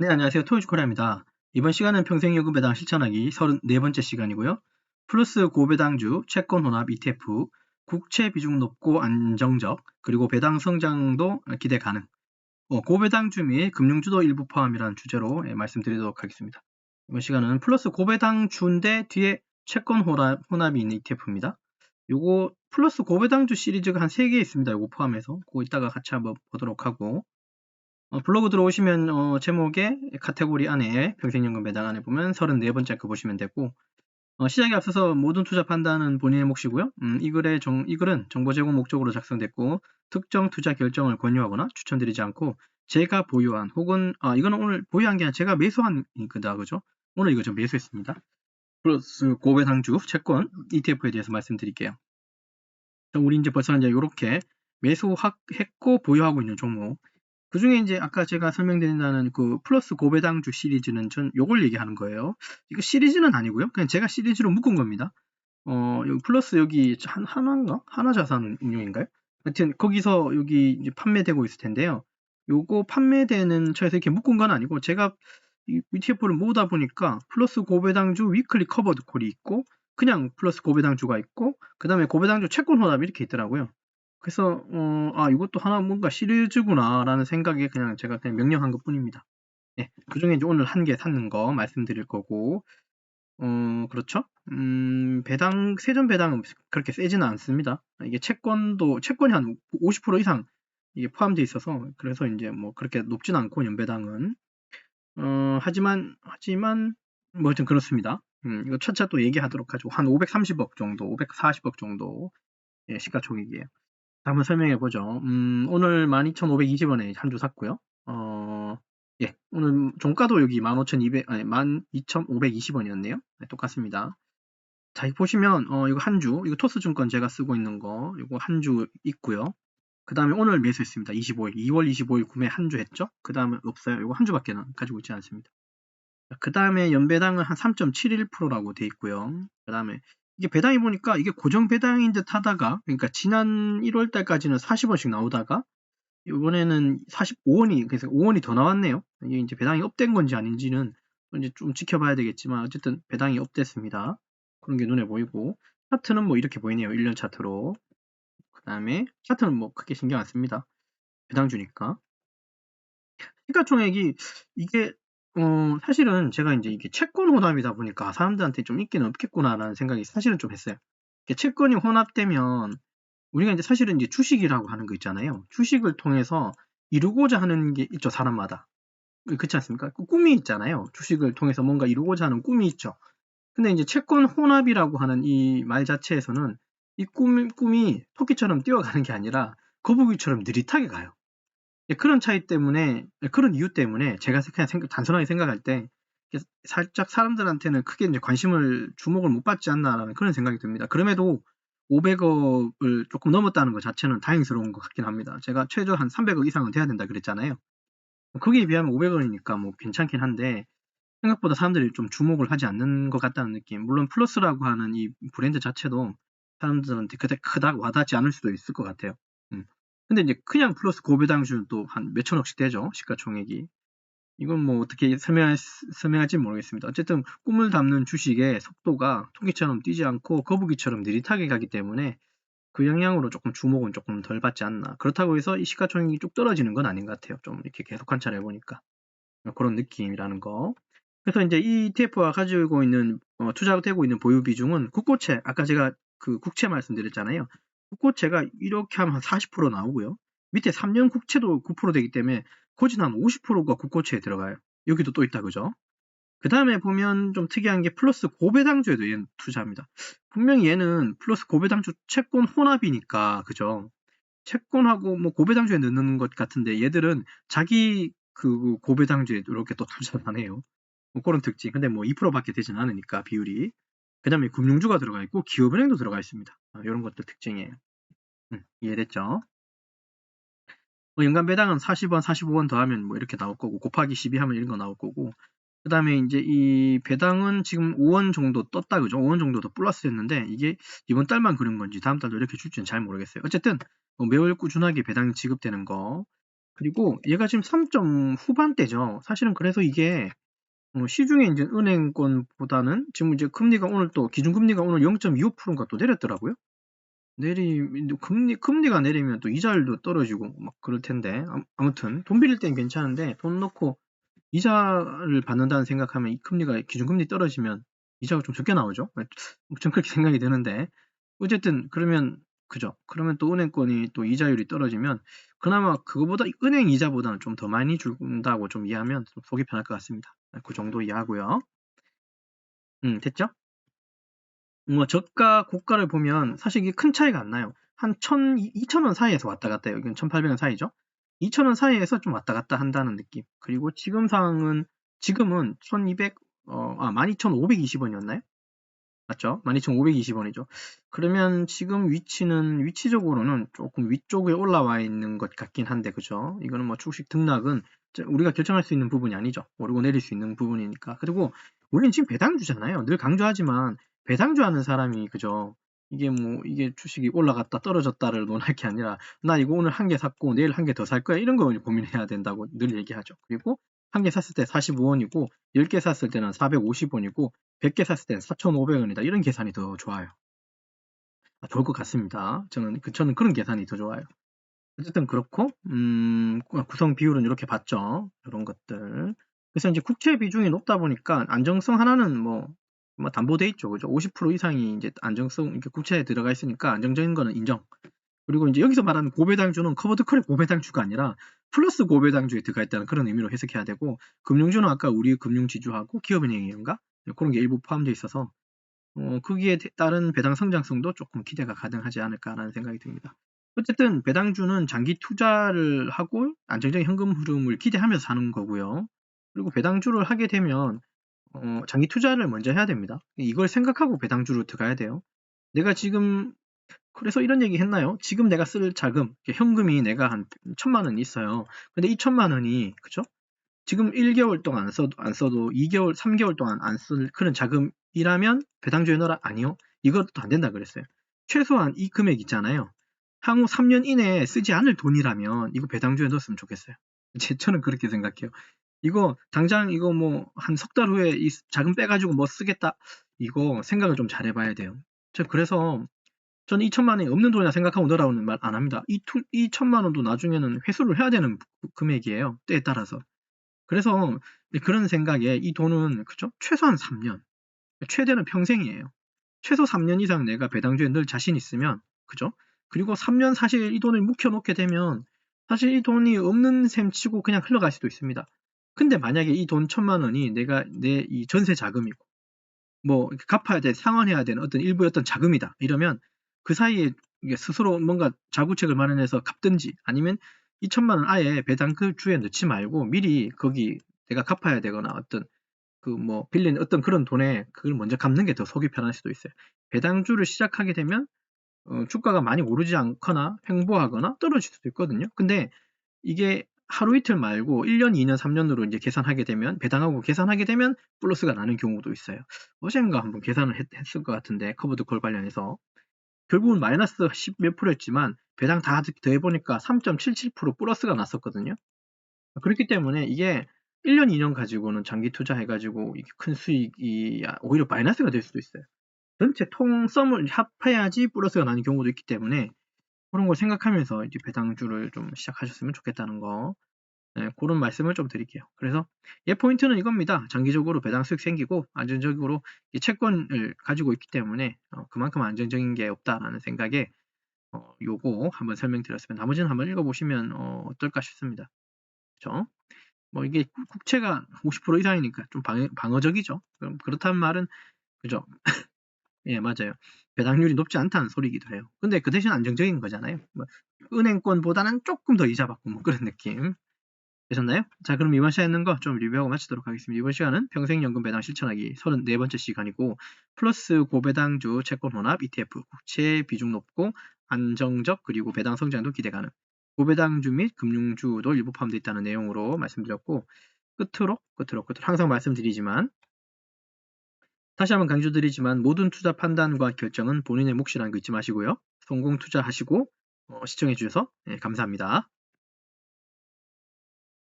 네, 안녕하세요. 토요주코리아입니다. 이번 시간은 평생연금 배당 실천하기 34번째 시간이고요. 플러스 고배당주, 채권 혼합 ETF, 국채 비중 높고 안정적, 그리고 배당 성장도 기대 가능. 고배당주 및 금융주도 일부 포함이라는 주제로 말씀드리도록 하겠습니다. 이번 시간은 플러스 고배당주인데 뒤에 채권 혼합이 있는 ETF입니다. 요거 플러스 고배당주 시리즈가 한 3개 있습니다. 요거 포함해서. 그거 이따가 같이 한번 보도록 하고, 블로그 들어오시면 제목에 카테고리 안에 평생연금 배당 안에 보면 34번째 거 보시면 되고, 시작에 앞서서 모든 투자 판단은 본인의 몫이고요. 이 글은 정보 제공 목적으로 작성됐고 특정 투자 결정을 권유하거나 추천드리지 않고 제가 보유한 혹은 이거는 오늘 보유한 게 아니라 제가 매수한 거다, 그죠? 오늘 이거 좀 매수했습니다. 플러스 고배당주 채권 ETF에 대해서 말씀드릴게요. 우리 이제 벌써 이제 이렇게 매수했고 보유하고 있는 종목. 그 중에 이제 아까 제가 설명드린다는 그 플러스 고배당주 시리즈는 전 요걸 얘기하는 거예요. 이거 시리즈는 아니고요. 그냥 제가 시리즈로 묶은 겁니다. 여기 플러스 여기 하나인가? 하나자산운용인가요? 하여튼 거기서 여기 이제 판매되고 있을 텐데요. 요거 판매되는 처에서 이렇게 묶은 건 아니고 제가 이 ETF를 모으다 보니까 플러스 고배당주 위클리 커버드 콜이 있고 그냥 플러스 고배당주가 있고 그 다음에 고배당주 채권 혼합이 이렇게 있더라고요. 그래서 이것도 하나 뭔가 시리즈구나 라는 생각에 그냥 제가 그냥 명령한 것 뿐입니다. 네, 그 중에 이제 오늘 한 개 샀는 거 말씀드릴 거고, 그렇죠? 세전 배당은 그렇게 세지는 않습니다. 이게 채권이 한 50% 이상 이게 포함되어 있어서, 그래서 이제 뭐 그렇게 높진 않고, 연배당은. 하지만, 뭐 좀 그렇습니다. 이거 차차 또 얘기하도록 하죠. 한 530억 정도, 540억 정도, 예, 시가총액이에요. 한번 설명해 보죠. 오늘 12,520원에 한 주 샀고요. 예, 오늘 종가도 여기 12,520원이었네요. 네, 똑같습니다. 자, 여기 보시면 이거 한 주, 이거 토스증권 제가 쓰고 있는 거, 이거 한 주 있고요. 그 다음에 오늘 매수했습니다. 25일, 2월 25일 구매 한 주 했죠. 그 다음에 없어요. 이거 한 주밖에 가지고 있지 않습니다. 그 다음에 연배당은 한 3.71%라고 돼 있고요. 그 다음에 이게 배당이 보니까 이게 고정 배당인 듯 하다가, 그러니까 지난 1월 달까지는 40원씩 나오다가 이번에는 45원이, 그래서 5원이 더 나왔네요. 이게 이제 배당이 업된 건지 아닌지는 이제 좀 지켜봐야 되겠지만 어쨌든 배당이 업됐습니다. 그런 게 눈에 보이고, 차트는 뭐 이렇게 보이네요. 1년 차트로. 그 다음에 차트는 뭐 크게 신경 안 씁니다. 배당 주니까. 시가총액이 이게 사실은 제가 이제 이게 채권 혼합이다 보니까 사람들한테 좀 인기는 없겠구나라는 생각이 사실은 좀 했어요. 채권이 혼합되면 우리가 이제 사실은 이제 주식이라고 하는 거 있잖아요. 주식을 통해서 이루고자 하는 게 있죠, 사람마다. 그렇지 않습니까? 그 꿈이 있잖아요. 주식을 통해서 뭔가 이루고자 하는 꿈이 있죠. 근데 이제 채권 혼합이라고 하는 이 말 자체에서는 이 꿈이 토끼처럼 뛰어가는 게 아니라 거북이처럼 느릿하게 가요. 그런 차이 때문에, 그런 이유 때문에 제가 그냥 단순하게 생각할 때 살짝 사람들한테는 크게 이제 주목을 못 받지 않나라는 그런 생각이 듭니다. 그럼에도 500억을 조금 넘었다는 것 자체는 다행스러운 것 같긴 합니다. 제가 최저 한 300억 이상은 돼야 된다 그랬잖아요. 거기에 비하면 500원이니까 뭐 괜찮긴 한데 생각보다 사람들이 좀 주목을 하지 않는 것 같다는 느낌. 물론 플러스라고 하는 이 브랜드 자체도 사람들한테 그닥 와닿지 않을 수도 있을 것 같아요. 근데 이제 그냥 플러스 고배당주는 또 한 몇천억씩 되죠, 시가총액이. 이건 뭐 어떻게 설명할지 모르겠습니다. 어쨌든 꿈을 담는 주식의 속도가 토끼처럼 뛰지 않고 거북이처럼 느릿하게 가기 때문에 그 영향으로 조금 주목은 조금 덜 받지 않나. 그렇다고 해서 이 시가총액이 쭉 떨어지는 건 아닌 것 같아요. 좀 이렇게 계속 관찰해 보니까 그런 느낌이라는 거. 그래서 이제 이 ETF가 가지고 있는 투자되고 있는 보유 비중은 국고채, 아까 제가 그 국채 말씀드렸잖아요. 국고채가 이렇게 하면 한 40% 나오고요. 밑에 3년 국채도 9% 되기 때문에 거진 한 50%가 국고채에 들어가요. 여기도 또 있다, 그죠? 그 다음에 보면 좀 특이한 게 플러스 고배당주에도 얘는 투자합니다. 분명히 얘는 플러스 고배당주 채권 혼합이니까, 그죠? 채권하고 뭐 고배당주에 넣는 것 같은데 얘들은 자기 그 고배당주에 이렇게 또 투자를 하네요. 뭐 그런 특징. 근데 뭐 2%밖에 되진 않으니까 비율이. 그 다음에 금융주가 들어가 있고 기업은행도 들어가 있습니다. 이런 것도 특징이에요. 이해됐죠? 뭐 연간 배당은 40원, 45원 더하면 뭐 이렇게 나올 거고 곱하기 12 하면 이런 거 나올 거고 그 다음에 이제 이 배당은 지금 5원 정도 떴다, 그죠? 5원 정도 더 플러스 됐는데 이게 이번 달만 그런 건지 다음 달도 이렇게 줄지는 잘 모르겠어요. 어쨌든 뭐 매월 꾸준하게 배당이 지급되는 거. 그리고 얘가 지금 3점 후반대죠. 사실은 그래서 이게 시중에 이제 은행권보다는 지금 이제 금리가 오늘 또 기준금리가 오늘 0.25%인가 또 내렸더라고요. 금리가 내리면 또 이자율도 떨어지고 막 그럴 텐데 아무튼 돈 빌릴 땐 괜찮은데 돈 넣고 이자를 받는다는 생각하면 이 금리가 기준금리 떨어지면 이자가 좀 적게 나오죠. 좀 그렇게 생각이 드는데 어쨌든 그러면 그죠. 그러면 또 은행권이 또 이자율이 떨어지면 그나마 그거보다 은행 이자보다는 좀 더 많이 준다고 좀 이해하면 좀 속이 편할 것 같습니다. 그 정도 이해하고요. 됐죠? 뭐 저가 고가를 보면 사실 이게 큰 차이가 안 나요. 한 2,000원 사이에서 왔다 갔다 해요. 이건 1,800원 사이죠. 2,000원 사이에서 좀 왔다 갔다 한다는 느낌. 그리고 지금은 12,520원이었나요? 맞죠? 12,520원이죠. 그러면 지금 위치적으로는 조금 위쪽에 올라와 있는 것 같긴 한데, 그죠? 이거는 뭐 주식 등락은 우리가 결정할 수 있는 부분이 아니죠. 오르고 내릴 수 있는 부분이니까. 그리고 우리는 지금 배당주잖아요. 늘 강조하지만 배당주 하는 사람이, 그죠? 이게 주식이 올라갔다 떨어졌다를 논할 게 아니라, 나 이거 오늘 한 개 샀고 내일 한 개 더 살 거야. 이런 거 고민해야 된다고 늘 얘기하죠. 그리고 한 개 샀을 때 45원이고, 10개 샀을 때는 450원이고, 100개 샀을 때는 4,500원이다. 이런 계산이 더 좋아요. 좋을 것 같습니다. 저는 그런 계산이 더 좋아요. 어쨌든 그렇고, 구성 비율은 이렇게 봤죠. 이런 것들. 그래서 이제 국채 비중이 높다 보니까 안정성 하나는 뭐 담보돼 있죠. 그죠? 50% 이상이 이제 안정성, 이렇게 국채에 들어가 있으니까 안정적인 거는 인정. 그리고 이제 여기서 말하는 고배당주는 커버드컬의 고배당주가 아니라 플러스 고배당주에 들어가 있다는 그런 의미로 해석해야 되고, 금융주는 아까 우리 금융지주하고 기업은행인가? 그런 게 일부 포함되어 있어서 거기에 따른 배당 성장성도 조금 기대가 가능하지 않을까라는 생각이 듭니다. 어쨌든 배당주는 장기 투자를 하고 안정적인 현금 흐름을 기대하면서 사는 거고요. 그리고 배당주를 하게 되면 장기 투자를 먼저 해야 됩니다. 이걸 생각하고 배당주로 들어가야 돼요. 내가 지금 그래서 이런 얘기 했나요? 지금 내가 쓸 자금, 현금이 내가 한 1,000만 원 있어요. 근데 이 1,000만 원이, 그죠? 지금 1개월 동안 안 써도 2개월, 3개월 동안 안 쓸 그런 자금이라면 배당주에 넣어라? 아니요. 이것도 안 된다 그랬어요. 최소한 이 금액 있잖아요. 향후 3년 이내에 쓰지 않을 돈이라면 이거 배당주에 넣었으면 좋겠어요. 저는 그렇게 생각해요. 이거 당장 이거 뭐 한 석 달 후에 이 자금 빼가지고 뭐 쓰겠다. 이거 생각을 좀 잘 해봐야 돼요. 그래서 저는 2,000만 원이 없는 돈이라 생각하고 넣으라고는 말 안 합니다. 이 1,000만 원도 나중에는 회수를 해야 되는 금액이에요. 때에 따라서. 그래서 그런 생각에 이 돈은, 그죠? 최소한 3년, 최대는 평생이에요. 최소 3년 이상 내가 배당주에 늘 자신 있으면, 그죠? 그리고 3년 사실 이 돈을 묵혀놓게 되면 사실 이 돈이 없는 셈 치고 그냥 흘러갈 수도 있습니다. 근데 만약에 이 돈 1,000만 원이 내가 내 이 전세 자금이고 뭐 갚아야 될, 상환해야 되는 어떤 일부의 어떤 자금이다. 이러면 그 사이에 스스로 뭔가 자구책을 마련해서 갚든지, 아니면 2,000만 원 아예 배당주에 넣지 말고 미리 거기 내가 갚아야 되거나 어떤 뭐 빌린 어떤 그런 돈에 그걸 먼저 갚는 게 더 속이 편할 수도 있어요. 배당주를 시작하게 되면 주가가 많이 오르지 않거나 횡보하거나 떨어질 수도 있거든요. 근데 이게 하루 이틀 말고 1년, 2년, 3년으로 이제 계산하게 되면, 배당하고 계산하게 되면 플러스가 나는 경우도 있어요. 어젠가 한번 계산을 했을 것 같은데, 커버드 콜 관련해서. 결국은 마이너스 10 몇 프로였지만, 배당 다 더해보니까 3.77% 플러스가 났었거든요. 그렇기 때문에 이게 1년, 2년 가지고는 장기 투자해가지고 이게 큰 수익이 오히려 마이너스가 될 수도 있어요. 전체 통썸을 합해야지 플러스가 나는 경우도 있기 때문에 그런 걸 생각하면서 이제 배당주를 좀 시작하셨으면 좋겠다는 거, 그런 말씀을 좀 드릴게요. 그래서 얘 포인트는 이겁니다. 장기적으로 배당 수익 생기고 안정적으로 이 채권을 가지고 있기 때문에 그만큼 안정적인 게 없다라는 생각에 요거 한번 설명드렸으면, 나머지는 한번 읽어보시면 어떨까 싶습니다. 그렇죠? 뭐 이게 국채가 50% 이상이니까 좀 방어적이죠. 그럼 그렇다는 말은, 그죠? 예, 맞아요. 배당률이 높지 않다는 소리이기도 해요. 근데 그 대신 안정적인 거잖아요. 뭐 은행권보다는 조금 더 이자 받고 뭐 그런 느낌. 되셨나요? 자, 그럼 이번 시간에 거 좀 리뷰하고 마치도록 하겠습니다. 이번 시간은 평생연금 배당 실천하기 34번째 시간이고, 플러스 고배당주 채권 혼합 ETF, 국채 비중 높고 안정적 그리고 배당 성장도 기대 가능, 고배당주 및 금융주도 일부 포함되어 있다는 내용으로 말씀드렸고, 끝으로 항상 말씀드리지만, 다시 한번 강조드리지만, 모든 투자 판단과 결정은 본인의 몫이라는 거 잊지 마시고요. 성공 투자하시고 시청해 주셔서 감사합니다.